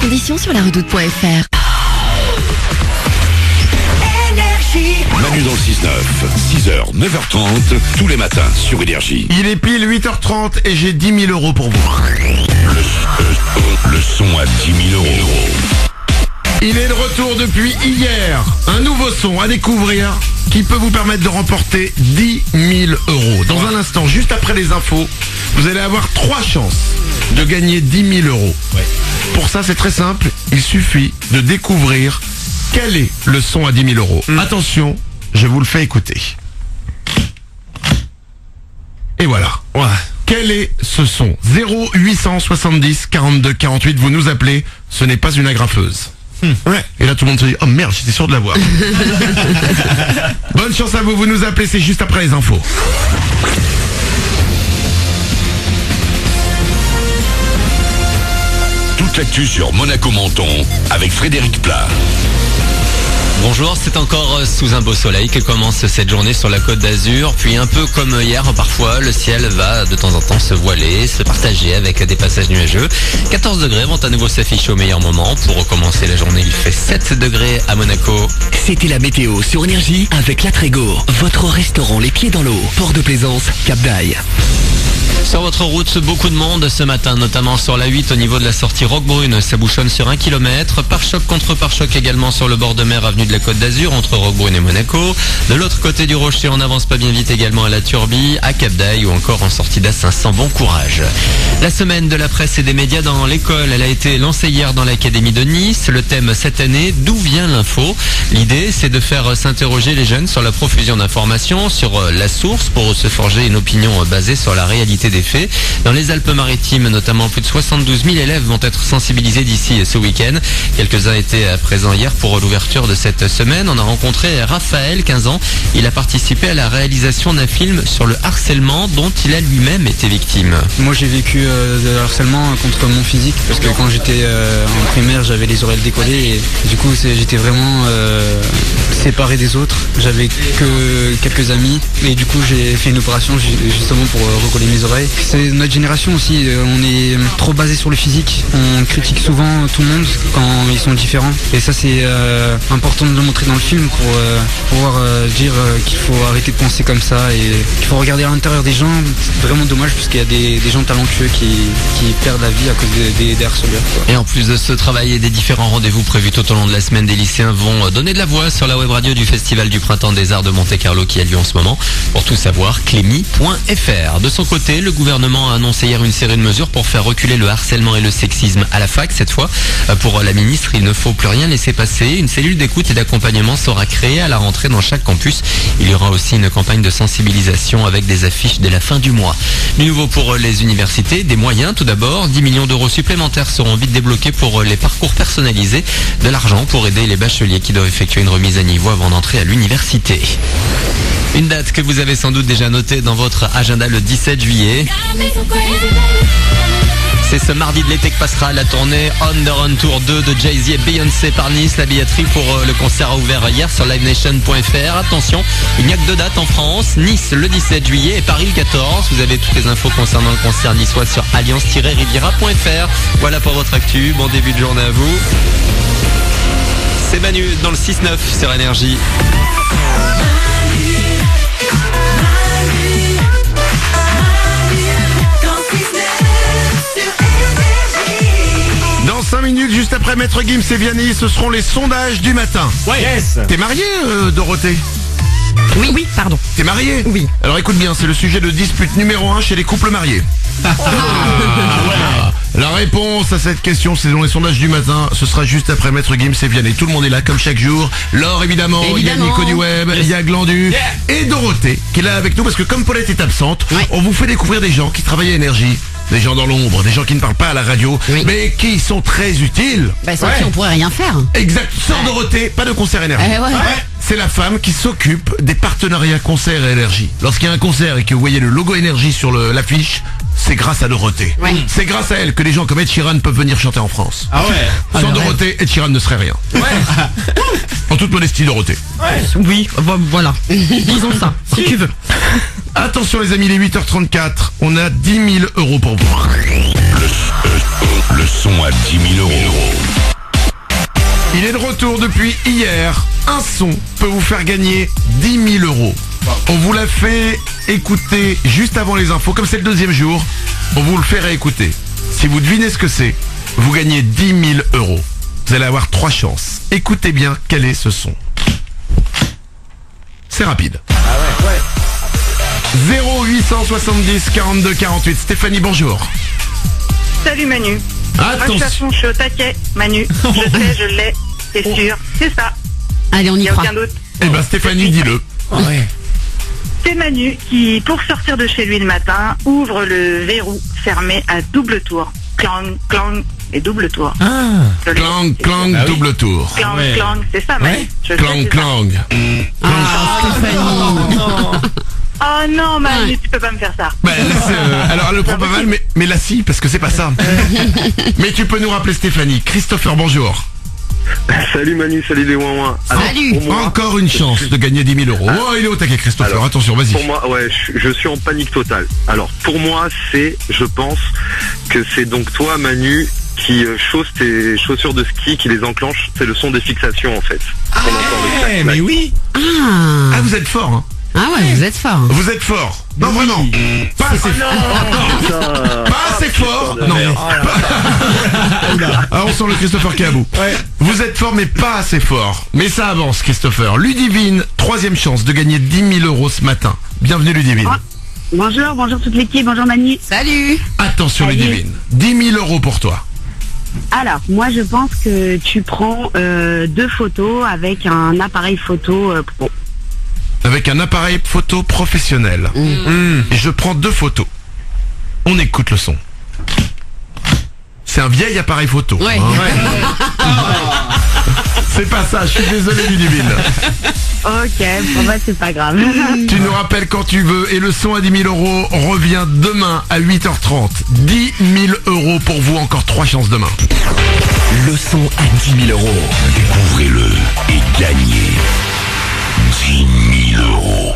Conditions sur laredoute.fr. Manu dans le 6-9, 6h, 9h30, tous les matins sur Énergie. Il est pile 8h30 et j'ai 10 000 euros pour vous. Le son à 10 000 euros. Il est de retour depuis hier. Un nouveau son à découvrir qui peut vous permettre de remporter 10 000 euros. Dans un instant, juste après les infos, vous allez avoir 3 chances de gagner 10 000 euros. Pour ça, c'est très simple. Il suffit de découvrir quel est le son à 10 000 euros. Attention, je vous le fais écouter. Et voilà. Quel est ce son? 0870 42 48, vous nous appelez. Ce n'est pas une agrafeuse. Ouais. Et là tout le monde se dit, oh merde, j'étais sûr de l'avoir. Bonne chance à vous, vous nous appelez, c'est juste après les infos. Toute l'actu sur Monaco Menton avec Frédéric Plat. Bonjour, c'est encore sous un beau soleil que commence cette journée sur la Côte d'Azur. Puis un peu comme hier, parfois, le ciel va de temps en temps se voiler, se partager avec des passages nuageux. 14 degrés vont à nouveau s'afficher au meilleur moment. Pour commencer la journée, il fait 7 degrés à Monaco. C'était la météo sur Énergie avec La Trégo, votre restaurant les pieds dans l'eau. Port de Plaisance, Cap d'Aille. Sur votre route, beaucoup de monde ce matin, notamment sur la 8 au niveau de la sortie Roquebrune. Ça bouchonne sur 1 km. Pare-choc contre pare-choc également sur le bord de mer avenue de la Côte d'Azur entre Roquebrune et Monaco. De l'autre côté du Rocher, on n'avance pas bien vite également à la Turbie, à Cap d'Aille ou encore en sortie d'A500. Bon courage. La semaine de la presse et des médias dans l'école, elle a été lancée hier dans l'Académie de Nice. Le thème cette année, d'où vient l'info? L'idée, c'est de faire s'interroger les jeunes sur la profusion d'informations, sur la source pour se forger une opinion basée sur la réalité des faits. Dans les Alpes-Maritimes, notamment, plus de 72 000 élèves vont être sensibilisés d'ici ce week-end. Quelques-uns étaient présents hier pour l'ouverture de cette semaine. On a rencontré Raphaël, 15 ans. Il a participé à la réalisation d'un film sur le harcèlement dont il a lui-même été victime. Moi, j'ai vécu de harcèlement contre mon physique parce que quand j'étais en primaire, j'avais les oreilles décollées et du coup, j'étais vraiment séparé des autres. J'avais que quelques amis et du coup, j'ai fait une opération justement pour recoller mes oreilles. C'est notre génération aussi, on est trop basé sur le physique, on critique souvent tout le monde quand ils sont différents et ça c'est important de le montrer dans le film pour pouvoir dire qu'il faut arrêter de penser comme ça et qu'il faut regarder à l'intérieur des gens. C'est vraiment dommage parce qu'il y a des gens talentueux qui perdent la vie à cause des harceleurs. Et en plus de ce travail et des différents rendez-vous prévus tout au long de la semaine, des lycéens vont donner de la voix sur la web radio du Festival du Printemps des Arts de Monte-Carlo qui a lieu en ce moment. Pour tout savoir, clémy.fr. De son côté, le gouvernement a annoncé hier une série de mesures pour faire reculer le harcèlement et le sexisme à la fac. Cette fois, pour la ministre, il ne faut plus rien laisser passer. Une cellule d'écoute et d'accompagnement sera créée à la rentrée dans chaque campus. Il y aura aussi une campagne de sensibilisation avec des affiches dès la fin du mois. Du nouveau pour les universités, des moyens tout d'abord. 10 millions d'euros supplémentaires seront vite débloqués pour les parcours personnalisés. De l'argent pour aider les bacheliers qui doivent effectuer une remise à niveau avant d'entrer à l'université. Une date que vous avez sans doute déjà notée dans votre agenda le 17 juillet. C'est ce mardi de l'été que passera la tournée On the Run Tour 2 de Jay-Z et Beyoncé par Nice. La billetterie pour le concert a ouvert hier sur livenation.fr. Attention, il n'y a que 2 dates en France. Nice le 17 juillet et Paris le 14. Vous avez toutes les infos concernant le concert niçois sur alliance-riviera.fr. Voilà pour votre actu. Bon début de journée à vous. C'est Manu dans le 6-9 sur Énergie. Dans 5 minutes, juste après Maître Gims et Vianney, ce seront les sondages du matin. Ouais. Yes. T'es mariée, Dorothée? Oui, pardon. T'es mariée? Oui. Alors écoute bien, c'est le sujet de dispute numéro 1 chez les couples mariés. La réponse à cette question, c'est dans les sondages du matin. Ce sera juste après Maître Gims et Vianney. Tout le monde est là, comme chaque jour. Laure, évidemment. Il y a Nico du Web, il y a Glandu. Et Dorothée, qui est là avec nous, parce que comme Paulette est absente, on vous fait découvrir des gens qui travaillent à Énergie. Des gens dans l'ombre, des gens qui ne parlent pas à la radio, mais qui sont très utiles. Bah, sans qui on pourrait rien faire. Exact. Sans Dorothée, pas de concert Énergie. C'est la femme qui s'occupe des partenariats concert et Énergie. Lorsqu'il y a un concert et que vous voyez le logo Énergie sur l'affiche, c'est grâce à Dorothée. C'est grâce à elle que les gens comme Ed Sheeran peuvent venir chanter en France. Ah ouais. Sans Dorothée, Ed Sheeran ne serait rien. En toute modestie, Dorothée. Oui, voilà. Disons ça, si tu veux. Attention les amis, les 8h34, on a 10 000 euros pour vous. Le son à 10 000 euros. Il est de retour depuis hier. Un son peut vous faire gagner 10 000 euros. On vous l'a fait écouter juste avant les infos. Comme c'est le deuxième jour, on vous le fait réécouter. Si vous devinez ce que c'est, vous gagnez 10 000 euros. Vous allez avoir 3 chances. Écoutez bien quel est ce son. C'est rapide. 0870 42 48. Stéphanie, bonjour. Salut Manu. Moi, de toute façon, je suis au taquet, Manu. Je l'ai, c'est sûr. C'est ça. Allez, on Il y n'y a croit. aucun doute. Eh ben Stéphanie, dis-le. C'est Manu qui, pour sortir de chez lui le matin, ouvre le verrou fermé à double tour. Clang, clang et double tour. Je l'ai, Clang, c'est clang, sûr. double tour. Clang, clang, c'est ça, Manu. Je le sais, Clang, c'est ça. clang. Oh non, Manu, tu peux pas me faire ça. Bah, alors elle le prend pas mal, mais là si, parce que c'est pas ça. Mais tu peux nous rappeler Stéphanie. Christopher, bonjour. Salut Manu, salut les ouin-ouin. Alors, Salut. pour moi, Encore une chance de gagner 10 000 euros. Oh, il est au taquet, Christopher. Alors, Attention, vas-y. pour moi, ouais, je suis en panique totale. Alors, pour moi, je pense que c'est donc toi, Manu, qui chausse tes chaussures de ski, qui les enclenche. C'est le son des fixations, en fait. On entend le clac, clac. mais oui. Ah, vous êtes fort, hein. Ah ouais, vous êtes fort. Vous êtes fort. Non, vraiment. Pas assez fort. Pas assez fort. Non. Ah, on sent le Christopher qui est à bout. Vous êtes fort, mais pas assez fort. Mais ça avance, Christopher. Ludivine, 3e chance de gagner 10 000 euros ce matin. Bienvenue, Ludivine. Bonjour toute l'équipe, bonjour Manu. Salut. Attention, Salut. Ludivine. 10 000 euros pour toi. Alors, moi je pense que tu prends 2 photos avec un appareil photo pro. Avec un appareil photo professionnel. Et je prends 2 photos. On écoute le son. C'est un vieil appareil photo. Ouais. C'est pas ça, je suis désolé, Ludivine. Ok, pour moi c'est pas grave. Tu nous rappelles quand tu veux. Et le son à 10 000 euros revient demain à 8h30. 10 000 euros pour vous, encore 3 chances demain. Le son à 10 000 euros. Découvrez-le et gagnez 10 000 euros.